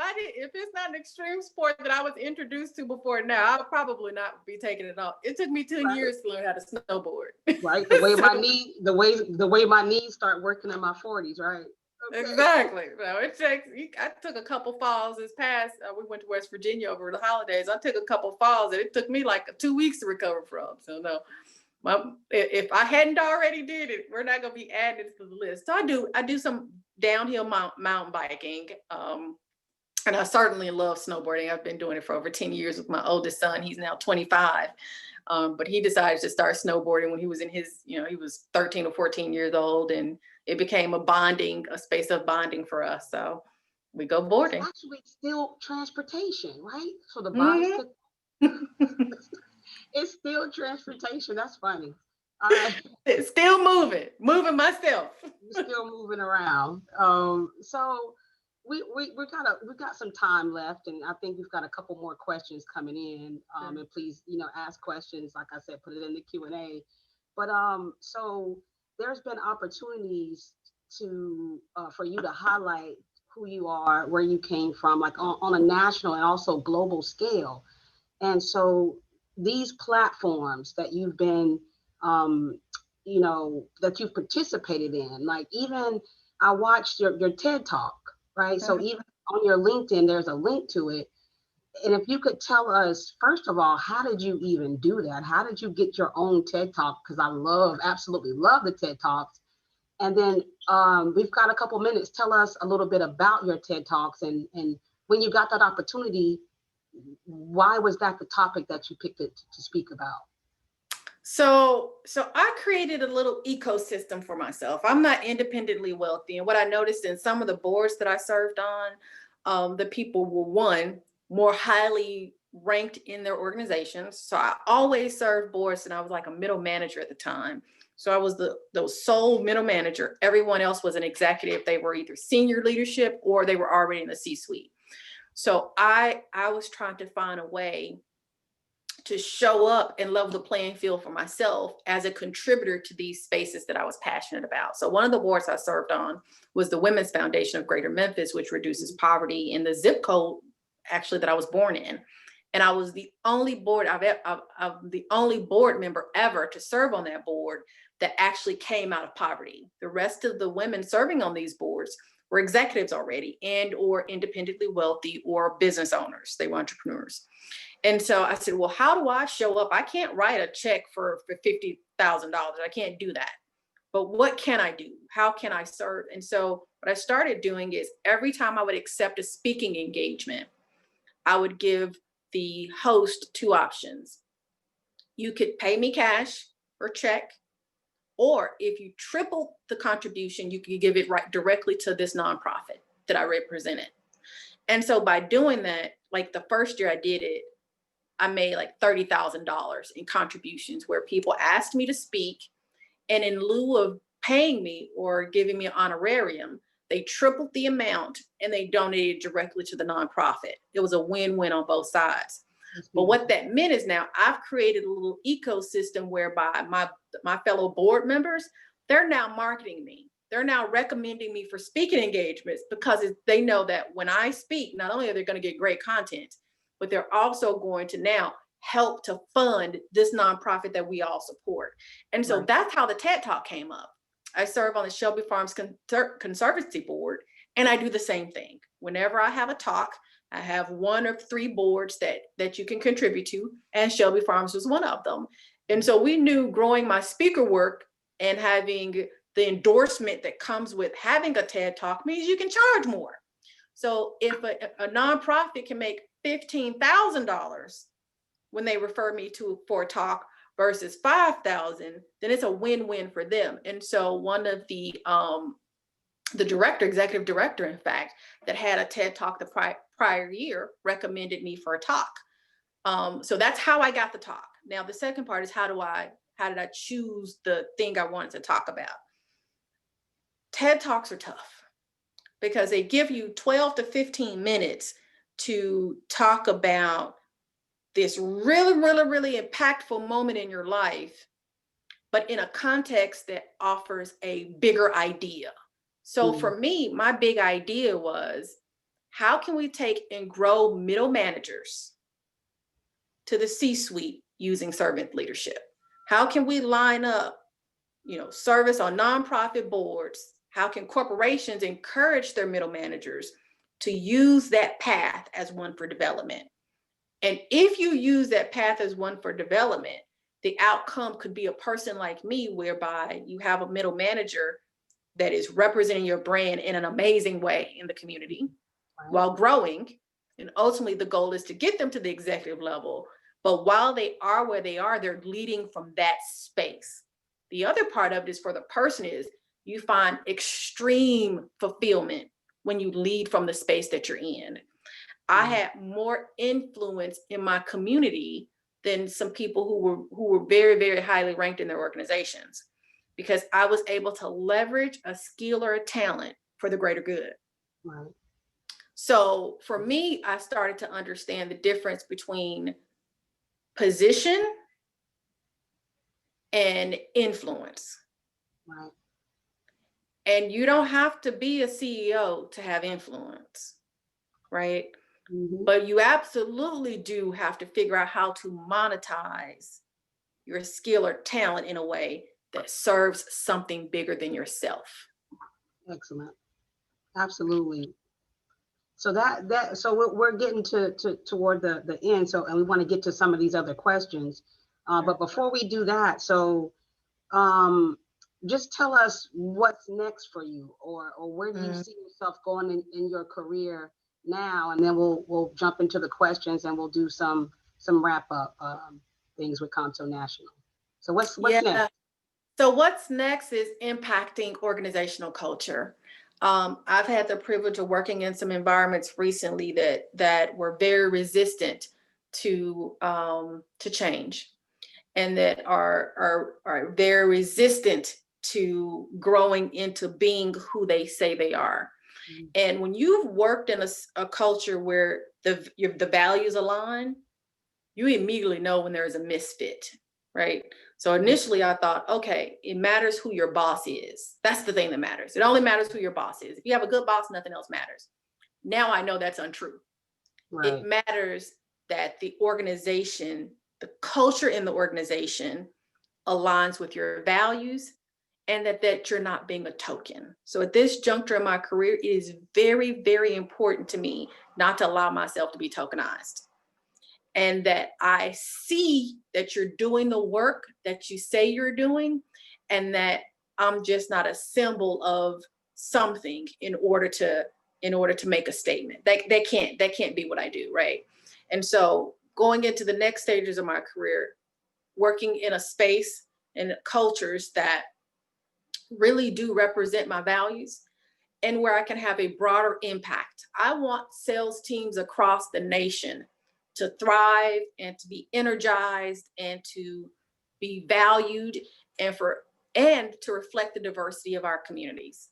it's not an extreme sport that I was introduced to before now, I'll probably not be taking it off. It took me 10 years to learn how to snowboard. Right. The way the way my knees start working in my 40s, right? Okay. Exactly. So I took a couple falls this past, we went to West Virginia over the holidays. I took a couple falls that it took me like 2 weeks to recover from. So no. If I hadn't already did it, we're not going to be adding it to the list. So I do some downhill mountain biking. And I certainly love snowboarding. I've been doing it for over 10 years with my oldest son. He's now 25. But he decided to start snowboarding when he was in his, he was 13 or 14 years old, and it became a space of bonding for us. So we go boarding. It's actually still transportation, right? So the bodies it's still transportation. That's funny. All right. It's still moving myself. You're still moving around. So we got some time left, and I think we've got a couple more questions coming in. And please, ask questions. Like I said, put it in the Q&A. But so there's been opportunities to for you to highlight who you are, where you came from, like on a national and also global scale. And so these platforms that you've been that you've participated in, like even I watched your TED Talk, right? So even on your LinkedIn, there's a link to it. And if you could tell us, first of all, how did you even do that? How did you get your own TED Talk? Because I absolutely love the TED Talks. And then we've got a couple minutes. Tell us a little bit about your TED Talks, and when you got that opportunity, why was that the topic that you picked it to speak about? So I created a little ecosystem for myself. I'm not independently wealthy. And what I noticed in some of the boards that I served on, the people were more highly ranked in their organizations. So I always served boards, and I was like a middle manager at the time. So I was the sole middle manager. Everyone else was an executive. They were either senior leadership or they were already in the C-suite. So I was trying to find a way to show up and level the playing field for myself as a contributor to these spaces that I was passionate about. So one of the boards I served on was the Women's Foundation of Greater Memphis, which reduces poverty in the zip code actually that I was born in. And I was the only board the only board member ever to serve on that board that actually came out of poverty. The rest of the women serving on these boards were executives already, and or independently wealthy or business owners. They were entrepreneurs. And so I said, well, how do I show up? I can't write a check for $50,000. I can't do that. But what can I do? How can I serve? And so what I started doing is every time I would accept a speaking engagement, I would give the host two options. You could pay me cash or check, or if you triple the contribution, you could give it right directly to this nonprofit that I represented. And so by doing that, like the first year I did it, I made like $30,000 in contributions where people asked me to speak, and in lieu of paying me or giving me an honorarium, they tripled the amount and they donated directly to the nonprofit. It was a win-win on both sides. But what that meant is now I've created a little ecosystem whereby my fellow board members, they're now marketing me. They're now recommending me for speaking engagements because they know that when I speak, not only are they going to get great content, but they're also going to now help to fund this nonprofit that we all support. And so that's how the TED Talk came up. I serve on the Shelby Farms Conservancy Board, and I do the same thing. Whenever I have a talk, I have one of three boards that you can contribute to, and Shelby Farms was one of them. And so we knew growing my speaker work and having the endorsement that comes with having a TED Talk means you can charge more. So if a nonprofit can make $15,000 when they refer me for a talk versus $5,000, then it's a win-win for them. And so one of the executive director, in fact, that had a TED Talk the prior year recommended me for a talk. So that's how I got the talk. Now, the second part is how did I choose the thing I wanted to talk about? TED Talks are tough because they give you 12 to 15 minutes to talk about this really, really, really impactful moment in your life, but in a context that offers a bigger idea. So for me, my big idea was, how can we take and grow middle managers to the C-suite using servant leadership? How can we line up, service on nonprofit boards? How can corporations encourage their middle managers to use that path as one for development? And if you use that path as one for development, the outcome could be a person like me, whereby you have a middle manager that is representing your brand in an amazing way in the community while growing. And ultimately the goal is to get them to the executive level. But while they are where they are, they're leading from that space. The other part of this for the person is you find extreme fulfillment when you lead from the space that you're in. I had more influence in my community than some people who were very, very highly ranked in their organizations, because I was able to leverage a skill or a talent for the greater good. Right. So for me, I started to understand the difference between position and influence. Right. And you don't have to be a CEO to have influence, right? Mm-hmm. But you absolutely do have to figure out how to monetize your skill or talent in a way that serves something bigger than yourself. Excellent. Absolutely. So so we're getting toward the end. So, and we want to get to some of these other questions. But before we do that, so just tell us what's next for you, or where do you see yourself going in your career now, and then we'll jump into the questions and we'll do some wrap up things with COMTO National. So what's next? So what's next is impacting organizational culture. I've had the privilege of working in some environments recently that were very resistant to change, and that are very resistant to growing into being who they say they are. And when you've worked in a culture where the values align, you immediately know when there is a misfit, right? So initially I thought, okay, it matters who your boss is. That's the thing that matters. It only matters who your boss is. If you have a good boss, nothing else matters. Now I know that's untrue. Right. It matters that the organization, the culture in the organization aligns with your values, and that you're not being a token. So at this juncture in my career, it is very, very important to me not to allow myself to be tokenized. And that I see that you're doing the work that you say you're doing, and that I'm just not a symbol of something in order to make a statement. That can't be what I do, right? And so going into the next stages of my career, working in a space and cultures that really do represent my values, and where I can have a broader impact. I want sales teams across the nation to thrive and to be energized and to be valued, and to reflect the diversity of our communities.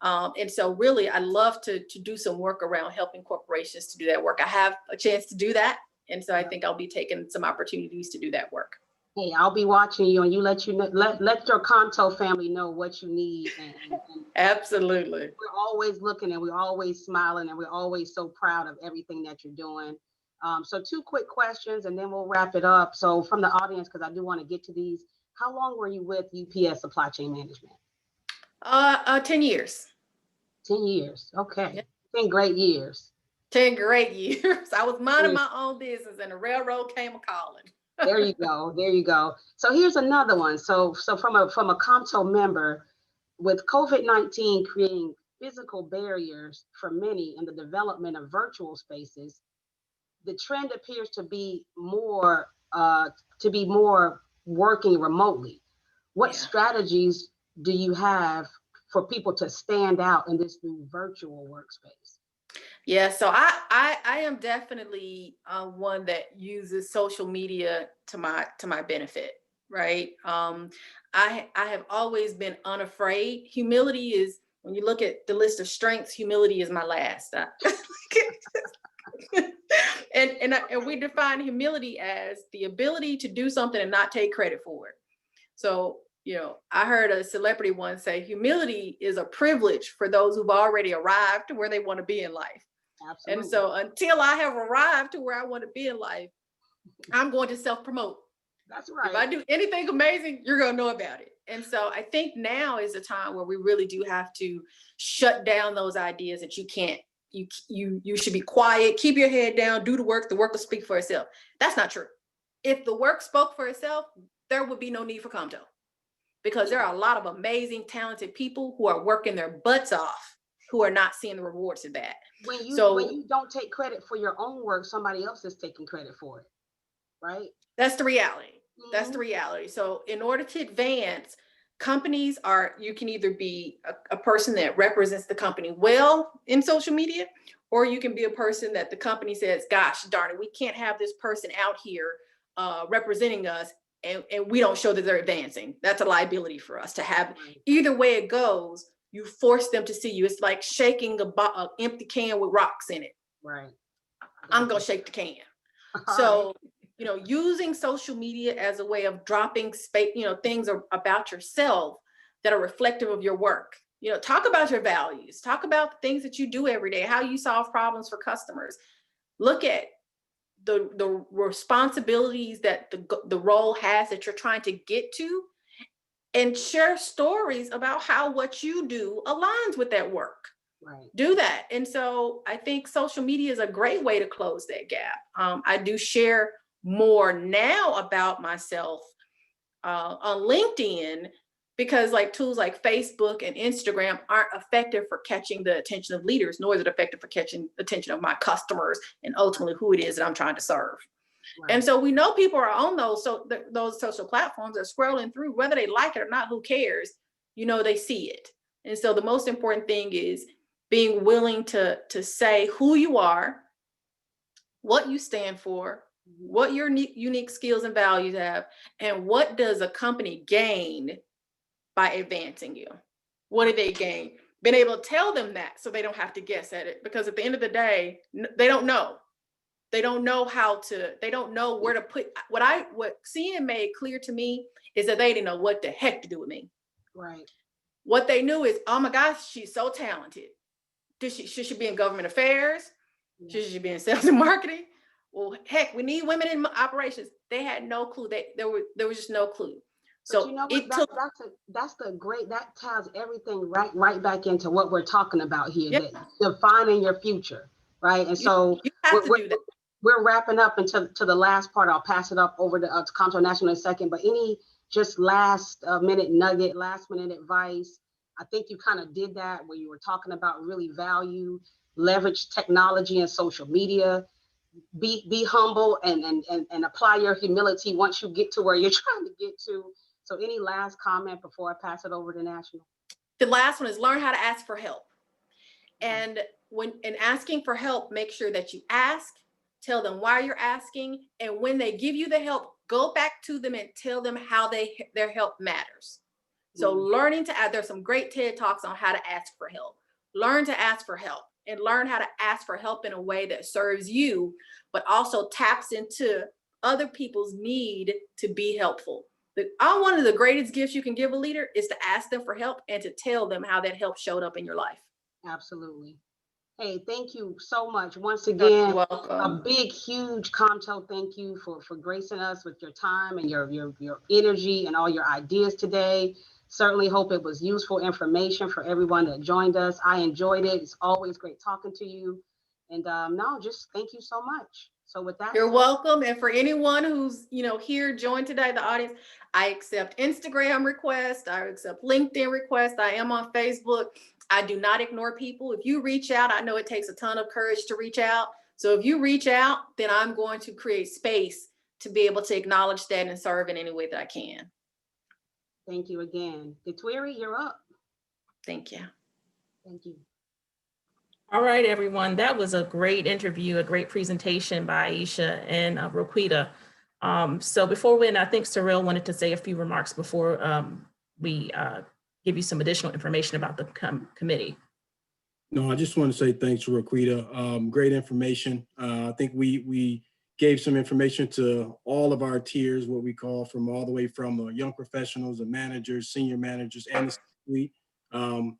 And so really, I love to do some work around helping corporations to do that work. I have a chance to do that. And so I think I'll be taking some opportunities to do that work. Hey, I'll be watching you, and let your COMTO family know what you need. And Absolutely. We're always looking, and we're always smiling, and we're always so proud of everything that you're doing. So 2 quick questions, and then we'll wrap it up. So from the audience, because I do want to get to these, how long were you with UPS Supply Chain Management? 10 years. 10 years. Okay. Yep. 10 great years. 10 great years. I was minding my own business, and the railroad came a calling. There you go. There you go. So here's another one. So from a COMTO member, with COVID-19 creating physical barriers for many in the development of virtual spaces, the trend appears to be more working remotely. What strategies do you have for people to stand out in this new virtual workspace? Yeah, so I am definitely one that uses social media to my benefit, right? I have always been unafraid. Humility is, when you look at the list of strengths, humility is my last. And we define humility as the ability to do something and not take credit for it. So, I heard a celebrity once say, humility is a privilege for those who've already arrived to where they want to be in life. Absolutely. And so until I have arrived to where I want to be in life, I'm going to self-promote. That's right. If I do anything amazing, you're going to know about it. And so I think now is the time where we really do have to shut down those ideas that you can't, you should be quiet, keep your head down, do the work will speak for itself. That's not true. If the work spoke for itself, there would be no need for COMTO, because there are a lot of amazing, talented people who are working their butts off, who are not seeing the rewards of that. When you don't take credit for your own work, somebody else is taking credit for it. right? That's the reality. That's Mhm. the reality. So in order to advance, companies are, you can either be a person that represents the company well in social media, or you can be a person that the company says, gosh, darn it, we can't have this person out here representing us, and we don't show that they're advancing. That's a liability for us to have. Right. Either way it goes, you force them to see you. It's like shaking a empty can with rocks in it. Right. I'm going to shake the can. So, you know, using social media as a way of dropping space, you know, things about yourself that are reflective of your work. You know, talk about your values, talk about the things that you do every day, how you solve problems for customers. Look at the responsibilities that the role has that you're trying to get to, and share stories about how what you do aligns with that work. Right. Do that. And so I think social media is a great way to close that gap. I do share more now about myself on LinkedIn, because like tools like Facebook and Instagram aren't effective for catching the attention of leaders, nor is it effective for catching the attention of my customers and ultimately who it is that I'm trying to serve. Right. And so we know people are on those those social platforms, are scrolling through, whether they like it or not, who cares? You know, they see it. And so the most important thing is being willing to say who you are, what you stand for, what your unique skills and values have, and what does a company gain by advancing you? What do they gain? Being able to tell them that so they don't have to guess at it, because at the end of the day, they don't know. They don't know they don't know where to put. What CN made clear to me is that they didn't know what the heck to do with me. Right. What they knew is, oh my gosh, she's so talented. Should she be in government affairs? Should she be in sales and marketing? Well, heck, we need women in operations. They had no clue. There was just no clue. So you know what? That's the great, that ties everything right back into what we're talking about here. Yep. That defining your future, right? And so you have to do that. We're wrapping up into the last part. I'll pass it up over to COMTO National in a second. But any just last minute nugget, last minute advice? I think you kind of did that where you were talking about really leverage technology and social media. Be humble and apply your humility once you get to where you're trying to get to. So any last comment before I pass it over to National? The last one is learn how to ask for help. And when asking for help, make sure that you ask, tell them why you're asking, and when they give you the help, go back to them and tell them how their help matters. So learning to add, there's some great TED Talks on how to ask for help. Learn to ask for help, and learn how to ask for help in a way that serves you, but also taps into other people's need to be helpful. One of the greatest gifts you can give a leader is to ask them for help and to tell them how that help showed up in your life. Absolutely. Hey, thank you so much. Once again, you're welcome. A big, huge COMTO thank you for gracing us with your time and your energy and all your ideas today. Certainly hope it was useful information for everyone that joined us. I enjoyed it. It's always great talking to you. And no, just thank you so much. So with that, you're welcome. And for anyone who's here joined today, the audience, I accept Instagram requests. I accept LinkedIn requests. I am on Facebook. I do not ignore people. If you reach out, I know it takes a ton of courage to reach out. So if you reach out, then I'm going to create space to be able to acknowledge that and serve in any way that I can. Thank you again. Gitwiri, you're up. Thank you. Thank you. All right, everyone. That was a great interview, a great presentation by Aisha and Roquita. So before we end, I think Cyril wanted to say a few remarks before we give you some additional information about the committee. No, I just want to say thanks to Roquita. Great information. I think we gave some information to all of our tiers, what we call from all the way from young professionals, the managers, senior managers, and the suite.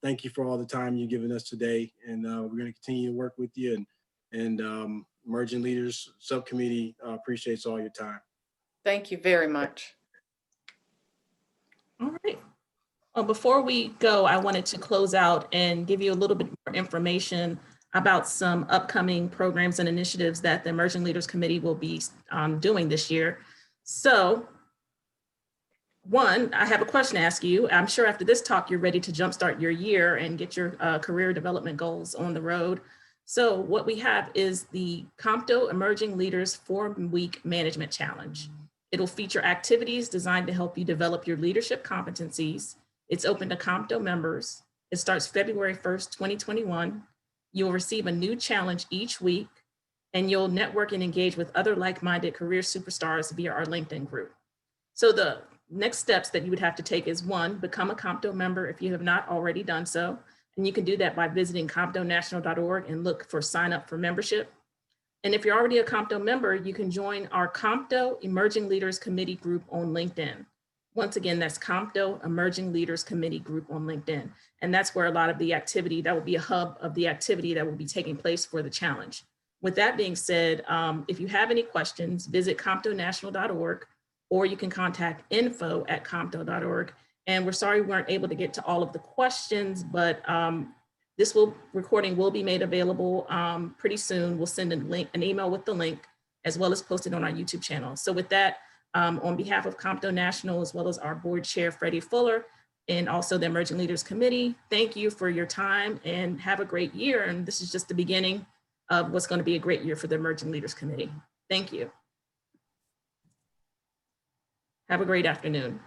Thank you for all the time you've given us today. And we're going to continue to work with you, and Emerging Leaders Subcommittee appreciates all your time. Thank you very much. All right. Well, before we go, I wanted to close out and give you a little bit more information about some upcoming programs and initiatives that the Emerging Leaders Committee will be doing this year. So, one, I have a question to ask you. I'm sure after this talk, you're ready to jumpstart your year and get your career development goals on the road. So what we have is the Compto Emerging Leaders 4-Week Management Challenge. It'll feature activities designed to help you develop your leadership competencies. It's open to Compto members. It starts February 1st, 2021. You'll receive a new challenge each week, and you'll network and engage with other like-minded career superstars via our LinkedIn group. So the next steps that you would have to take is 1, become a Compto member if you have not already done so. And you can do that by visiting comptonational.org and look for sign up for membership. And if you're already a Compto member, you can join our Compto Emerging Leaders Committee group on LinkedIn. Once again, that's Compto Emerging Leaders Committee group on LinkedIn. And that's where a lot of the activity, that will be a hub of the activity that will be taking place for the challenge. With that being said, if you have any questions, visit comptonational.org, or you can contact info@compto.org. And we're sorry we weren't able to get to all of the questions, but this recording will be made available pretty soon. We'll send an email with the link, as well as post it on our YouTube channel. So with that, on behalf of Compto National, as well as our board chair, Freddie Fuller, and also the Emerging Leaders Committee, thank you for your time and have a great year. And this is just the beginning of what's going to be a great year for the Emerging Leaders Committee. Thank you. Have a great afternoon.